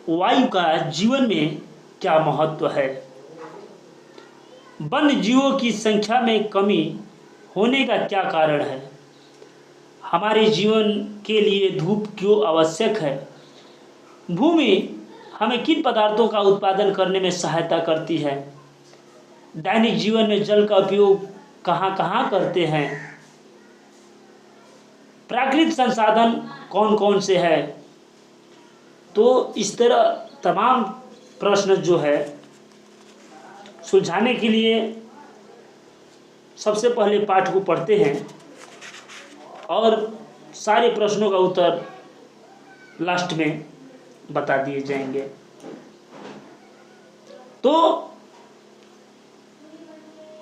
वायु का जीवन में क्या महत्व है? वन्य जीवों की संख्या में कमी होने का क्या कारण है? हमारे जीवन के लिए धूप क्यों आवश्यक है? भूमि हमें किन पदार्थों का उत्पादन करने में सहायता करती है? दैनिक जीवन में जल का उपयोग कहाँ कहाँ करते हैं? प्राकृतिक संसाधन कौन कौन से हैं? तो इस तरह तमाम प्रश्न जो है सुलझाने के लिए सबसे पहले पाठ को पढ़ते हैं और सारे प्रश्नों का उत्तर लास्ट में बता दिए जाएंगे। तो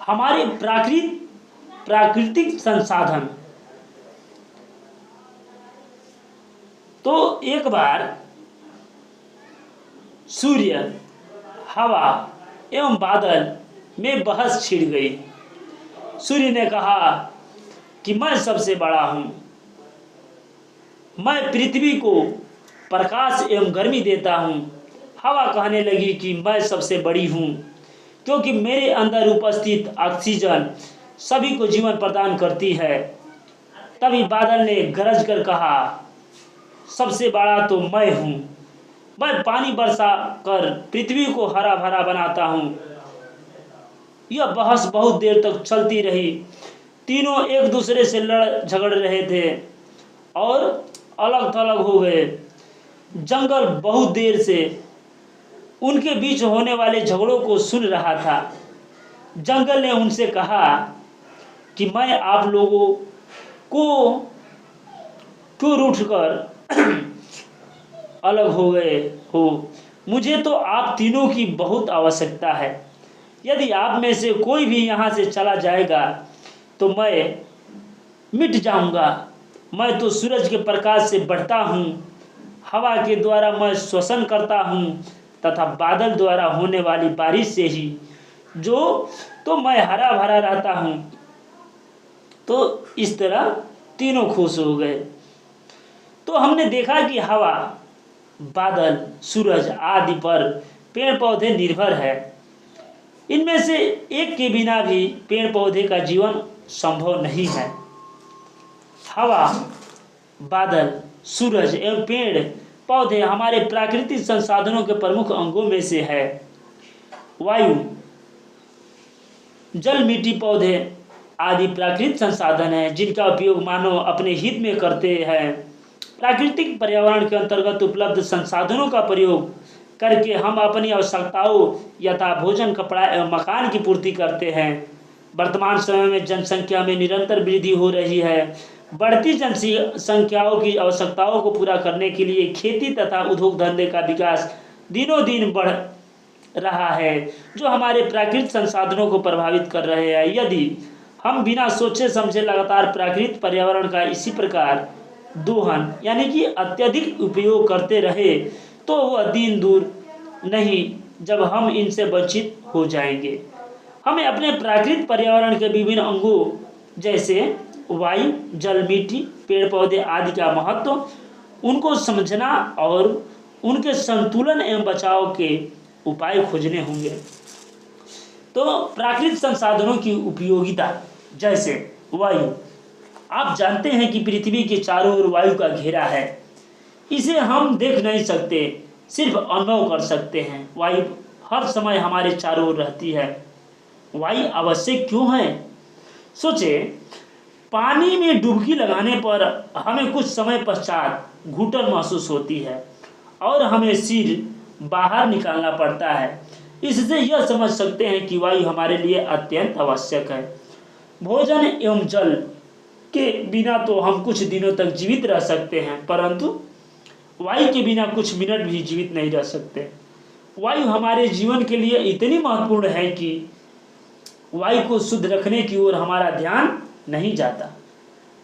हमारे प्राकृतिक संसाधन, तो एक बार सूर्य, हवा एवं बादल में बहस छिड़ गई। सूर्य ने कहा कि मैं सबसे बड़ा हूं, मैं पृथ्वी को प्रकाश एवं गर्मी देता हूं। हवा कहने लगी कि मैं सबसे बड़ी हूं क्योंकि मेरे अंदर उपस्थित ऑक्सीजन सभी को जीवन प्रदान करती है। तभी बादल ने गरज कर कहा, सबसे बड़ा तो मैं हूं, मैं पानी बरसा कर पृथ्वी को हरा भरा बनाता हूं। यह बहस बहुत देर तक चलती रही। तीनों एक दूसरे से लड़ झगड़ रहे थे और अलग थलग हो गए। जंगल बहुत देर से उनके बीच होने वाले झगड़ों को सुन रहा था। जंगल ने उनसे कहा कि मैं आप लोगों को क्यों रूठकर अलग हो गए हो? मुझे तो आप तीनों की बहुत आवश्यकता है। यदि आप में से कोई भी यहाँ से चला जाएगा तो मैं मिट जाऊंगा। मैं तो सूरज के प्रकाश से बढ़ता हूँ, हवा के द्वारा मैं श्वसन करता हूँ तथा बादल द्वारा होने वाली बारिश से ही जो तो मैं हरा भरा रहता हूँ। तो इस तरह तीनों खुश हो गए। तो हमने देखा कि हवा, बादल, सूरज आदि पर पेड़ पौधे निर्भर है। इनमें से एक के बिना भी पेड़ पौधे का जीवन संभव नहीं है। हवा, बादल, सूरज एवं पेड़ पौधे हमारे प्राकृतिक संसाधनों के प्रमुख अंगों में से है। वायु, जल, मिट्टी, पौधे आदि प्राकृतिक संसाधन हैं जिनका उपयोग मानव अपने हित में करते हैं। प्राकृतिक पर्यावरण के अंतर्गत उपलब्ध संसाधनों का प्रयोग करके हम अपनी आवश्यकताओं यथा भोजन, कपड़ा एवं मकान की पूर्ति करते हैं। वर्तमान समय में जनसंख्या में निरंतर वृद्धि हो रही है। बढ़ती जनसंख्याओं की आवश्यकताओं को पूरा करने के लिए खेती तथा उद्योग धंधे का विकास दिनों दिन बढ़ रहा है जो हमारे प्राकृतिक संसाधनों को प्रभावित कर रहे हैं। यदि हम बिना सोचे समझे लगातार प्राकृतिक पर्यावरण का इसी प्रकार दोहन यानी कि अत्यधिक उपयोग करते रहे तो वह दिन दूर नहीं जब हम इनसे वंचित हो जाएंगे। हमें अपने प्राकृतिक पर्यावरण के विभिन्न अंगों जैसे वायु, जल, मिट्टी, पेड़ पौधे आदि का महत्व, उनको समझना और उनके संतुलन एवं बचाव के उपाय खोजने होंगे। तो प्राकृतिक संसाधनों की उपयोगिता, जैसे वायु, आप जानते हैं कि पृथ्वी के चारों ओर वायु का घेरा है। इसे हम देख नहीं सकते, सिर्फ अनुभव कर सकते हैं। वायु हर समय हमारे चारों ओर रहती है। वायु आवश्यक क्यों है? सोचे, पानी में डुबकी लगाने पर हमें कुछ समय पश्चात घुटन महसूस होती है और हमें सिर बाहर निकालना पड़ता है। इससे यह समझ सकते हैं कि वायु हमारे लिए अत्यंत आवश्यक है। भोजन एवं जल के बिना तो हम कुछ दिनों तक जीवित रह सकते हैं, परंतु वायु के बिना कुछ मिनट भी जीवित नहीं रह सकते। वायु हमारे जीवन के लिए इतनी महत्वपूर्ण है कि वायु को शुद्ध रखने की ओर हमारा ध्यान नहीं जाता।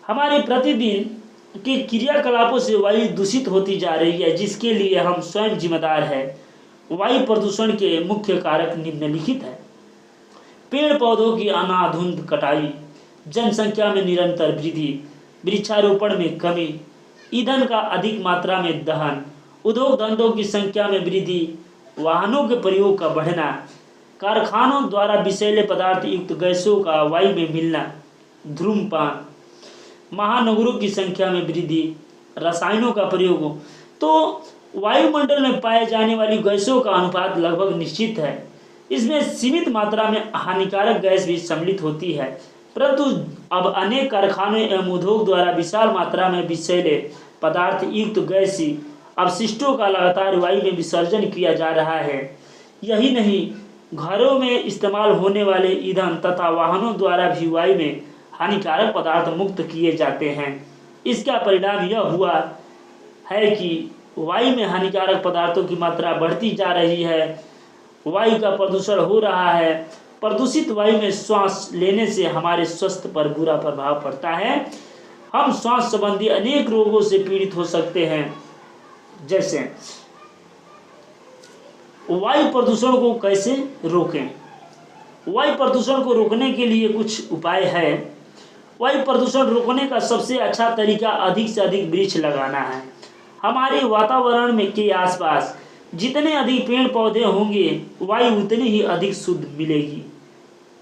हमारे प्रतिदिन के क्रियाकलापों से वायु दूषित होती जा रही है, जिसके लिए हम स्वयं जिम्मेदार हैं। वायु प्रदूषण के मुख्य कारक निम्नलिखित हैं: पेड़ पौधों की अनाधुंध कटाई, जनसंख्या में निरंतर वृद्धि, वृक्षारोपण में कमी, ईंधन का अधिक मात्रा में दहन उद्योग धंधों की संख्या में वृद्धि, वाहनों के प्रयोग का बढ़ना, कारखानों द्वारा विषैले पदार्थ युक्त गैसों का वायु में मिलना, धूम्रपान, महानगरों की संख्या में वृद्धि, रसायनों का प्रयोग हो, तो वायुमंडल में पाए जाने वाली गैसों का अनुपात लगभग निश्चित है। इसमें सीमित मात्रा में हानिकारक गैस भी सम्मिलित होती है, परंतु अब अनेक कारखानों एवं उद्योग द्वारा विशाल मात्रा में विषैले पदार्थ युक्त गैसीय अपशिष्टों का लगातार वायु में विसर्जन किया जा रहा है। यही नहीं, घरों में इस्तेमाल होने वाले ईंधन तथा वाहनों द्वारा भी वायु में हानिकारक पदार्थ मुक्त किए जाते हैं। इसका परिणाम यह हुआ है कि वायु में हानिकारक पदार्थों की मात्रा बढ़ती जा रही है, वायु का प्रदूषण हो रहा है। प्रदूषित वायु में श्वास लेने से हमारे स्वास्थ्य पर बुरा प्रभाव पड़ता है। हम श्वास संबंधी अनेक रोगों से पीड़ित हो सकते हैं। जैसे वायु प्रदूषण को कैसे रोकें? वायु प्रदूषण को रोकने के लिए कुछ उपाय है। वायु प्रदूषण रोकने का सबसे अच्छा तरीका अधिक से अधिक वृक्ष लगाना है। हमारे वातावरण में के आसपास जितने अधिक पेड़ पौधे होंगे, वायु उतनी ही अधिक शुद्ध मिलेगी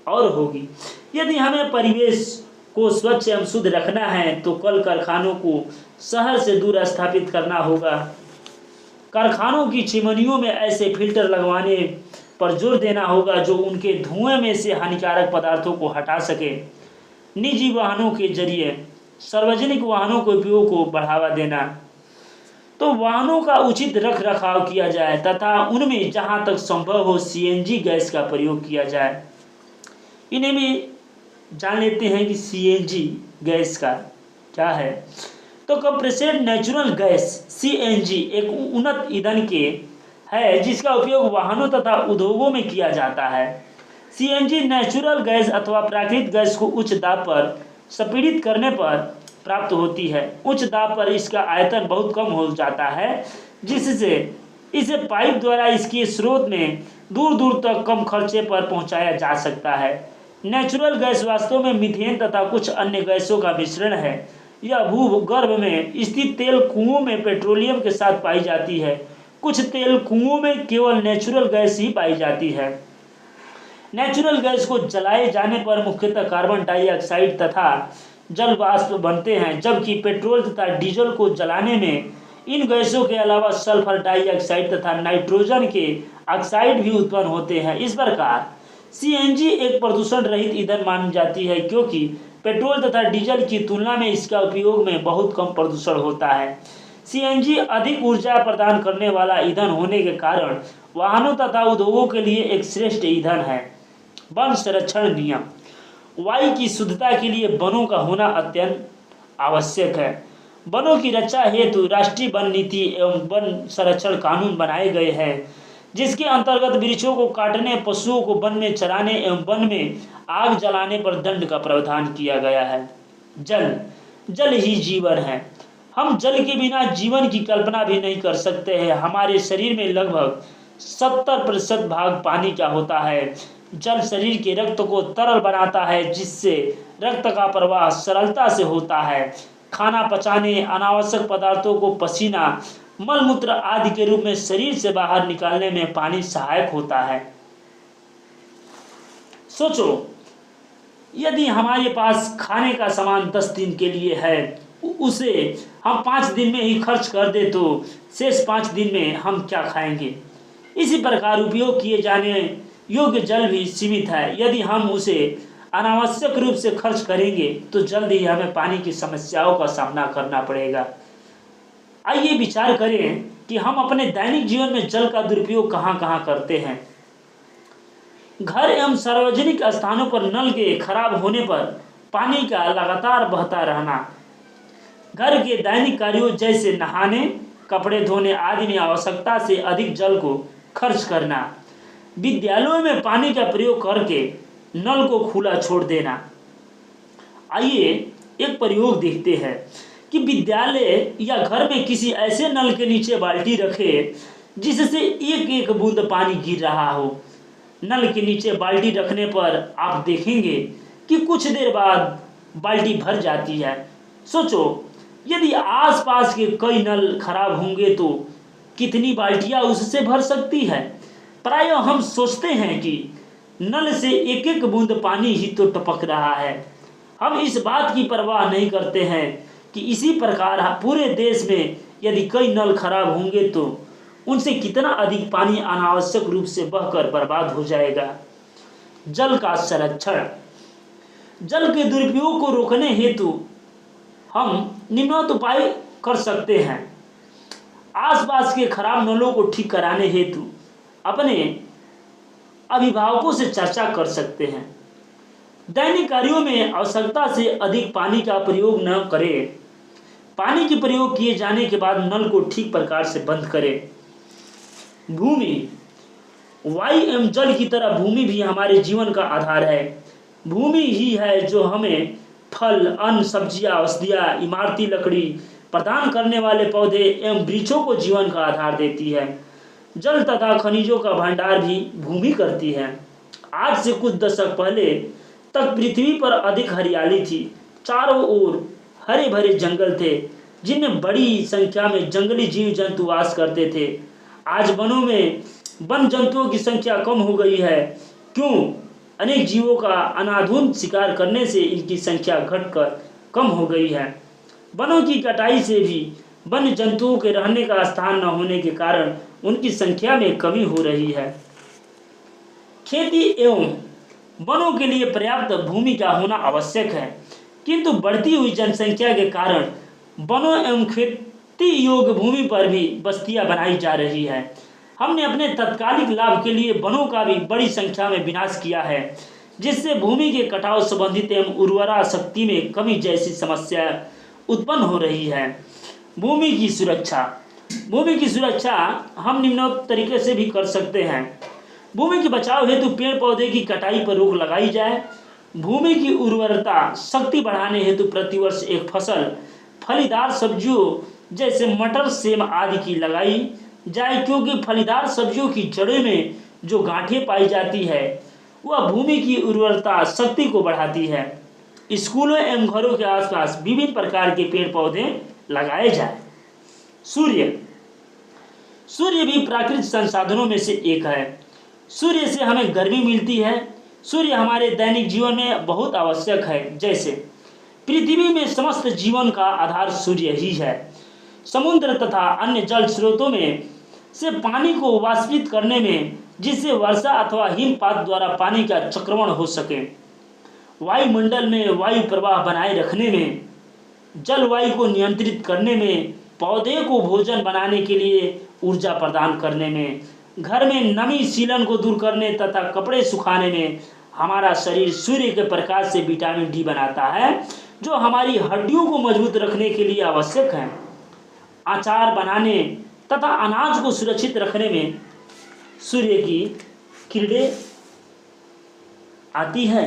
और होगी। यदि हमें परिवेश को स्वच्छ एवं शुद्ध रखना है तो कल कारखानों को शहर से दूर स्थापित करना होगा। कारखानों की चिमनियों में ऐसे फिल्टर लगवाने पर जोर देना होगा जो उनके धुएं में से हानिकारक पदार्थों को हटा सके। निजी वाहनों के जरिए सार्वजनिक वाहनों के उपयोग को बढ़ावा देना, तो वाहनों का उचित रख रखाव किया जाए तथा उनमें जहां तक संभव हो सीएनजी गैस का प्रयोग किया जाए। इन्हें भी जान लेते हैं कि सीएनजी गैस का क्या है। तो कंप्रेस्ड नेचुरल गैस सीएनजी एक उन्नत ईंधन के है जिसका उपयोग वाहनों तथा उद्योगों में किया जाता है। सीएनजी नेचुरल गैस अथवा प्राकृतिक गैस को उच्च दाब पर संपीड़ित करने पर प्राप्त होती है। उच्च दाब पर इसका आयतन बहुत कम हो जाता है, जिससे इसे पाइप द्वारा इसके स्रोत में दूर दूर तक कम खर्चे पर पहुंचाया जा सकता है। नेचुरल गैस वास्तव में मीथेन तथा कुछ अन्य गैसों का मिश्रण है। यह भूगर्भ में स्थित तेल कुओं में पेट्रोलियम के साथ पाई जाती है। कुछ तेल कुओं में केवल नेचुरल गैस ही पाई जाती है। नेचुरल गैस को जलाए जाने पर मुख्यतः कार्बन डाइऑक्साइड तथा जल वाष्प बनते हैं, जबकि पेट्रोल तथा डीजल को जलाने में इन गैसों के अलावा सल्फर डाइऑक्साइड तथा नाइट्रोजन के ऑक्साइड भी उत्पन्न होते हैं। इस प्रकार सीएनजी एक प्रदूषण रहित ईंधन मानी जाती है, क्योंकि पेट्रोल तथा डीजल की तुलना में इसका उपयोग में बहुत कम प्रदूषण होता है। सीएनजी अधिक ऊर्जा प्रदान करने वाला ईंधन होने के कारण वाहनों तथा उद्योगों के लिए एक श्रेष्ठ ईंधन है। वन संरक्षण नियम। वायु की शुद्धता के लिए वनों का होना अत्यंत आवश्यक है। वनों की रक्षा हेतु राष्ट्रीय वन नीति एवं वन संरक्षण कानून बनाए गए हैं, जिसके अंतर्गत वृक्षों को काटने, पशुओं को वन में चराने एवं वन में आग जलाने पर दंड का प्रावधान किया गया है। जल ही जीवन है। हम जल के बिना जीवन की कल्पना भी नहीं कर सकते हैं। हमारे शरीर में लगभग 70% भाग पानी का होता है। जल शरीर के रक्त को तरल बनाता है, जिससे रक्त का प्रवाह सरलता से होता है। खाना पचाने, अनावश्यक पदार्थों को पसीना, मलमूत्र आदि के रूप में शरीर से बाहर निकालने में पानी सहायक होता है। सोचो, यदि हमारे पास खाने का सामान 10 दिन के लिए है, उसे हम 5 दिन में ही खर्च कर दे तो शेष 5 दिन में हम क्या खाएंगे? इसी प्रकार उपयोग किए जाने योग्य जल भी सीमित है। यदि हम उसे अनावश्यक रूप से खर्च करेंगे तो जल्द ही हमें पानी की समस्याओं का सामना करना पड़ेगा। आइए विचार करें कि हम अपने दैनिक जीवन में जल का दुरुपयोग कहाँ कहाँ करते हैं। घर एवं सार्वजनिक स्थानों पर नल के खराब होने पर पानी का लगातार बहता रहना, घर के दैनिक कार्यों जैसे नहाने, कपड़े धोने आदि में आवश्यकता से अधिक जल को खर्च करना, विद्यालयों में पानी का प्रयोग करके नल को खुला छोड़ देना। आइए एक प्रयोग देखते हैं कि विद्यालय या घर में किसी ऐसे नल के नीचे बाल्टी रखे जिससे एक एक बूंद पानी गिर रहा हो। नल के नीचे बाल्टी रखने पर आप देखेंगे कि कुछ देर बाद बाल्टी भर जाती है। सोचो, यदि आसपास के कई नल खराब होंगे तो कितनी बाल्टियां उससे भर सकती है। प्रायः हम सोचते हैं कि नल से एक एक बूंद पानी ही तो टपक रहा है। हम इस बात की परवाह नहीं करते हैं कि इसी प्रकार पूरे देश में यदि कई नल खराब होंगे तो उनसे कितना अधिक पानी अनावश्यक रूप से बहकर बर्बाद हो जाएगा। जल का संरक्षण। जल के दुरुपयोग को रोकने हेतु हम निम्नलिखित उपाय कर सकते हैं। आसपास के खराब नलों को ठीक कराने हेतु अपने अभिभावकों से चर्चा कर सकते हैं। दैनिक कार्यों में आवश्यकता से अधिक पानी का प्रयोग न करें। पानी के प्रयोग किए जाने के बाद नल को ठीक प्रकार से बंद करें। भूमि, वायु एवं जल की तरह भूमि भी हमारे जीवन का आधार है। भूमि ही है जो हमें फल, अन्न, सब्जियां, औषधियां, इमारती लकड़ी प्रदान करने वाले पौधे एवं वृक्षों को जीवन का आधार देती है। जल तथा खनिजों का भंडार भी भूमि करती है। आज से कुछ दशक पहले तक पृथ्वी पर अधिक हरियाली थी। चारों ओर हरे भरे जंगल थे जिनमें बड़ी संख्या में जंगली जीव जंतु वास करते थे। आज वनों में वन जंतुओं की संख्या कम हो गई है। क्यों? अनेक जीवों का अनाधुन शिकार करने से इनकी संख्या घटकर कम हो गई है। वनों की कटाई से भी वन्य जंतुओं के रहने का स्थान न होने के कारण उनकी संख्या में कमी हो रही है। खेती एवं वनों के लिए पर्याप्त भूमि का होना आवश्यक है, किंतु बढ़ती हुई जनसंख्या के कारण वनों एवं खेती योग्य भूमि पर भी बस्तियां बनाई जा रही है। हमने अपने तत्कालिक लाभ के लिए वनों का भी बड़ी संख्या में विनाश किया है, जिससे भूमि के कटाव संबंधित एवं उर्वरा शक्ति में कमी जैसी समस्या उत्पन्न हो रही है। भूमि की सुरक्षा। भूमि की सुरक्षा हम निम्नलिखित तरीके से भी कर सकते हैं। भूमि के बचाव हेतु पेड़ पौधे की कटाई पर रोक लगाई जाए। भूमि की उर्वरता शक्ति बढ़ाने हेतु प्रतिवर्ष एक फसल फलीदार सब्जियों जैसे मटर, सेम आदि की लगाई जाए, क्योंकि फलीदार सब्जियों की जड़ों में जो गांठें पाई जाती है वह भूमि की उर्वरता शक्ति को बढ़ाती है। स्कूलों एवं घरों के आसपास विभिन्न प्रकार के पेड़ पौधे लगाए जाए। सूर्य। सूर्य भी प्राकृतिक संसाधनों में से एक है। सूर्य से हमें गर्मी मिलती है। सूर्य हमारे दैनिक जीवन में बहुत आवश्यक है। जैसे पृथ्वी में समस्त जीवन का आधार सूर्य ही है। समुद्र तथा अन्य जल स्रोतों में से पानी को वाष्पित करने में, जिससे वर्षा अथवा हिमपात द्वारा पानी का चक्रवण हो सके। वायुमंडल में वायु प्रवाह बनाए रखने में, जलवायु को नियंत्रित करने में, पौधे को भोजन बनाने के लिए ऊर्जा प्रदान करने में, घर में नमी सीलन को दूर करने तथा कपड़े सुखाने में हमारा शरीर सूर्य के प्रकाश से विटामिन डी बनाता है, जो हमारी हड्डियों को मजबूत रखने के लिए आवश्यक है। अचार बनाने तथा अनाज को सुरक्षित रखने में सूर्य की किरणें आती है।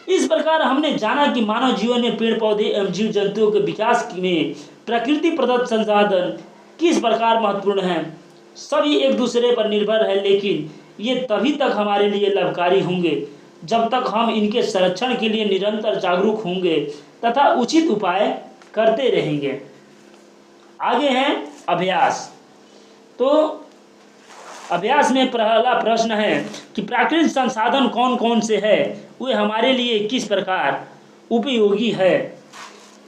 इस प्रकार हमने जाना कि मानव जीवन में पेड़ पौधे एवं जीव जंतुओं के विकास में प्रकृति प्रदत्त संसाधन किस प्रकार महत्वपूर्ण हैं। सभी एक दूसरे पर निर्भर है, लेकिन ये तभी तक हमारे लिए लाभकारी होंगे जब तक हम इनके संरक्षण के लिए निरंतर जागरूक होंगे तथा उचित उपाय करते रहेंगे। आगे है अभ्यास। तो अभ्यास में पहला प्रश्न है कि प्राकृतिक संसाधन कौन कौन से है, वे हमारे लिए किस प्रकार उपयोगी है।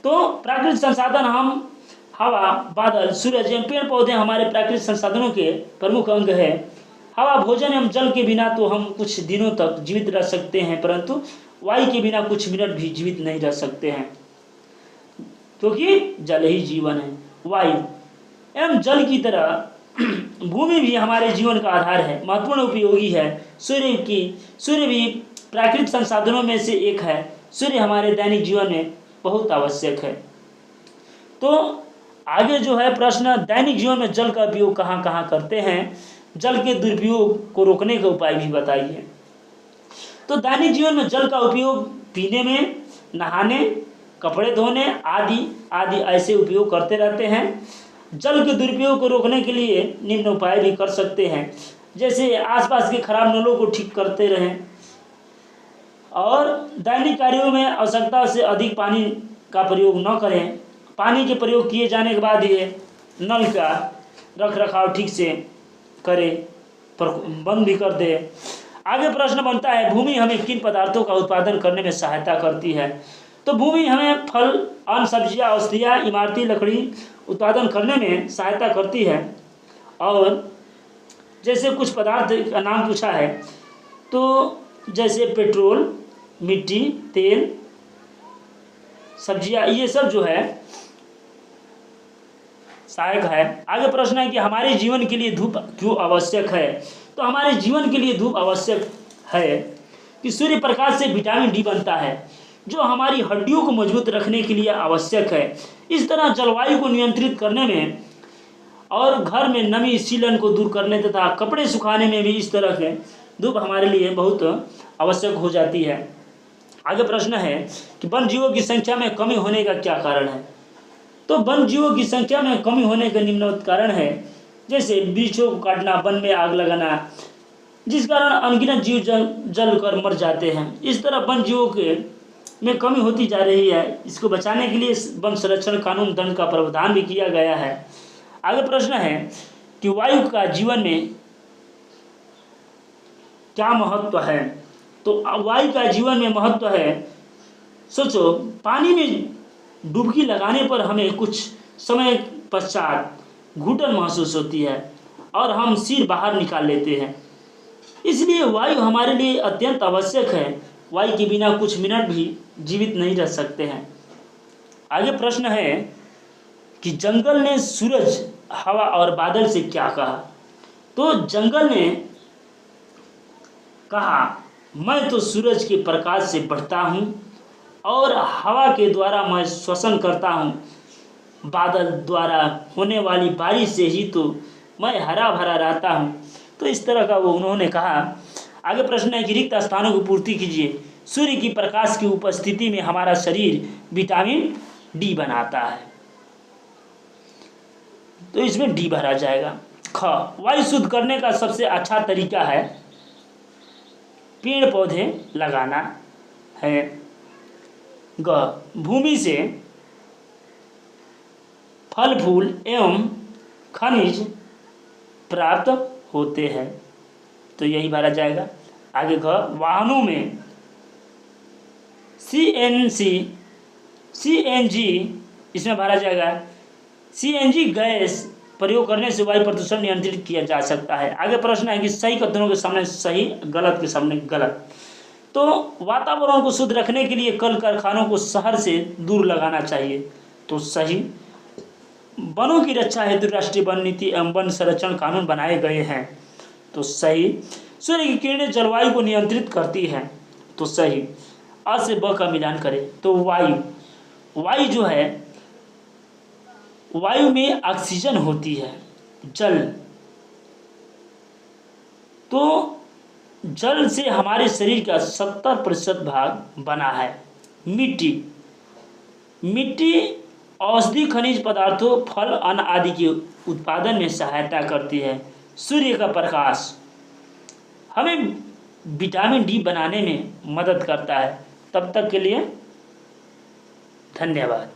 तो प्राकृतिक संसाधन हम हवा, बादल, सूरज एवं पेड़ पौधे हमारे प्राकृतिक संसाधनों के प्रमुख अंग है। हवा, भोजन एवं जल के बिना तो हम कुछ दिनों तक जीवित रह सकते हैं, परंतु वायु के बिना कुछ मिनट भी जीवित नहीं रह सकते हैं, क्योंकि जल ही जीवन है। वायु एवं जल की तरह भूमि भी हमारे जीवन का आधार है, महत्वपूर्ण उपयोगी है। सूर्य भी प्राकृतिक संसाधनों में से एक है। सूर्य हमारे दैनिक जीवन में बहुत आवश्यक है। तो आगे जो है प्रश्न, दैनिक जीवन में जल का उपयोग कहाँ कहाँ करते हैं, जल के दुरुपयोग को रोकने का उपाय भी बताइए। तो दैनिक जीवन में जल का उपयोग पीने में, नहाने, कपड़े धोने आदि ऐसे उपयोग करते रहते हैं। जल के दुरुपयोग को रोकने के लिए निम्न उपाय भी कर सकते हैं, जैसे आसपास के खराब नलों को ठीक करते रहें और दैनिक कार्यों में आवश्यकता से अधिक पानी का प्रयोग न करें। पानी के प्रयोग किए जाने के बाद ये रख रखाव ठीक से करे, बंद भी कर दे। आगे प्रश्न बनता है, भूमि हमें किन पदार्थों का उत्पादन करने में सहायता करती है? तो भूमि हमें फल, अन्न, सब्जियां, औषधियाँ, इमारती लकड़ी उत्पादन करने में सहायता करती है। और जैसे कुछ पदार्थ का नाम पूछा है, तो जैसे पेट्रोल, मिट्टी, तेल, सब्जियां, ये सब जो है सहायक है। आगे प्रश्न है कि हमारे जीवन के लिए धूप क्यों आवश्यक है? तो हमारे जीवन के लिए धूप आवश्यक है कि सूर्य प्रकाश से विटामिन डी बनता है, जो हमारी हड्डियों को मजबूत रखने के लिए आवश्यक है। इस तरह जलवायु को नियंत्रित करने में और घर में नमी सीलन को दूर करने तथा कपड़े सुखाने में भी इस तरह के धूप हमारे लिए बहुत आवश्यक हो जाती है। आगे प्रश्न है कि वन जीवों की संख्या में कमी होने का क्या कारण है? तो वन जीवों की संख्या में कमी होने का निम्नलिखित कारण है, जैसे वृक्षों को काटना, वन में आग लगाना, जिस कारण अनगिनत जीव जल कर मर जाते हैं। इस तरह वन जीवों के में कमी होती जा रही है। इसको बचाने के लिए वन संरक्षण कानून दंड का प्रावधान भी किया गया है। आगे प्रश्न है कि वायु का जीवन में क्या महत्व है? तो वायु का जीवन में महत्व है, सोचो, पानी में डुबकी लगाने पर हमें कुछ समय पश्चात घुटन महसूस होती है और हम सिर बाहर निकाल लेते हैं। इसलिए वायु हमारे लिए अत्यंत आवश्यक है। वायु के बिना कुछ मिनट भी जीवित नहीं रह सकते हैं। आगे प्रश्न है कि जंगल ने सूरज, हवा और बादल से क्या कहा? तो जंगल ने कहा, मैं तो सूरज के प्रकाश से बढ़ता हूँ और हवा के द्वारा मैं श्वसन करता हूँ, बादल द्वारा होने वाली बारिश से ही तो मैं हरा भरा रहता हूँ। तो इस तरह का वो उन्होंने कहा। आगे प्रश्न है कि रिक्त स्थानों की पूर्ति कीजिए। सूर्य की प्रकाश की उपस्थिति में हमारा शरीर विटामिन डी बनाता है, तो इसमें डी भरा जाएगा। ख, वायु शुद्ध करने का सबसे अच्छा तरीका है पेड़ पौधे लगाना है। ग, भूमि से फल फूल एवं खनिज प्राप्त होते हैं, तो यही भरा जाएगा। आगे ग, वाहनों में सीएनजी इसमें भरा जाएगा। सीएनजी गैस प्रयोग करने से वायु प्रदूषण नियंत्रित किया जा सकता है। आगे प्रश्न है कि सही कथनों के सामने सही, गलत के सामने गलत। तो वातावरण को शुद्ध रखने के लिए कल कारखानों को शहर से दूर लगाना चाहिए, तो सही। वनों की रक्षा हेतु राष्ट्रीय वन नीति एवं वन संरक्षण कानून बनाए गए हैं, तो सही। सूर्य की किरणें जलवायु को नियंत्रित करती हैं, तो सही। अ से ब का मिलान करें तो वायु जो है, वायु में ऑक्सीजन होती है, जल, तो जल से हमारे शरीर का 70% भाग बना है। मिट्टी औषधि खनिज पदार्थों, फल, अन्न आदि के उत्पादन में सहायता करती है। सूर्य का प्रकाश हमें विटामिन डी बनाने में मदद करता है। तब तक के लिए धन्यवाद।